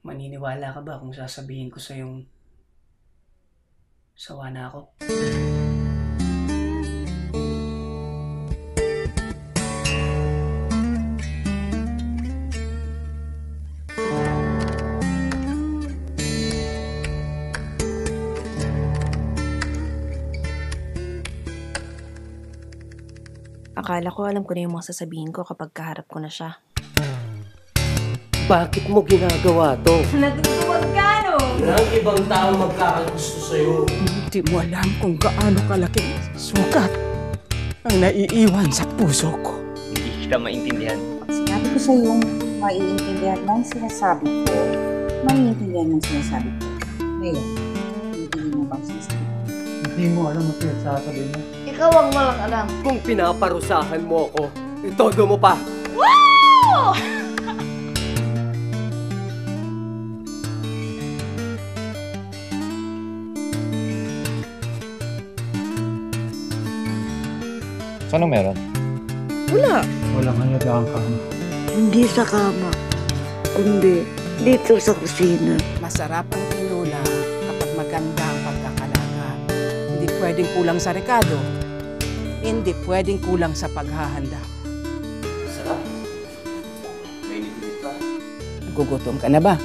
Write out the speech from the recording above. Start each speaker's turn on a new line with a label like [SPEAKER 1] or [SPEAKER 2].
[SPEAKER 1] Maniniwala ka ba kung sasabihin ko sa'yong sawa na ako?
[SPEAKER 2] Akala ko alam ko na yung mga sasabihin ko kapag kaharap ko na siya.
[SPEAKER 3] Bakit mo ginagawa to?
[SPEAKER 2] Natutuwag ka, no?
[SPEAKER 3] Walang ibang tao magkakagusto sa'yo.
[SPEAKER 4] Hindi mo alam kung gaano kalaking sukat ang naiiwan sa puso ko.
[SPEAKER 5] Hindi kita maintindihan.
[SPEAKER 6] Sinabi ko sa yung maiintindihan mo ang sinasabi ko, maiintindihan mo ang sinasabi ko. Ngayon, hindi mo bang sinasabi ko?
[SPEAKER 1] Hindi mo alam ang pinagsasabi mo.
[SPEAKER 7] Ikaw ang walang alam.
[SPEAKER 3] Kung pinaparusahan mo ako, itodo mo pa.
[SPEAKER 5] So, anong meron?
[SPEAKER 1] Walang halagang kami.
[SPEAKER 8] Hindi sa kama, kundi dito sa kusina.
[SPEAKER 4] Masarap ang tinola kapag maganda ang pagkakalakal. Hindi pwedeng kulang sa rekado. Hindi pwedeng kulang sa paghahanda.
[SPEAKER 3] Sarap. May nipit pa.
[SPEAKER 4] Nagugutom ka na ba?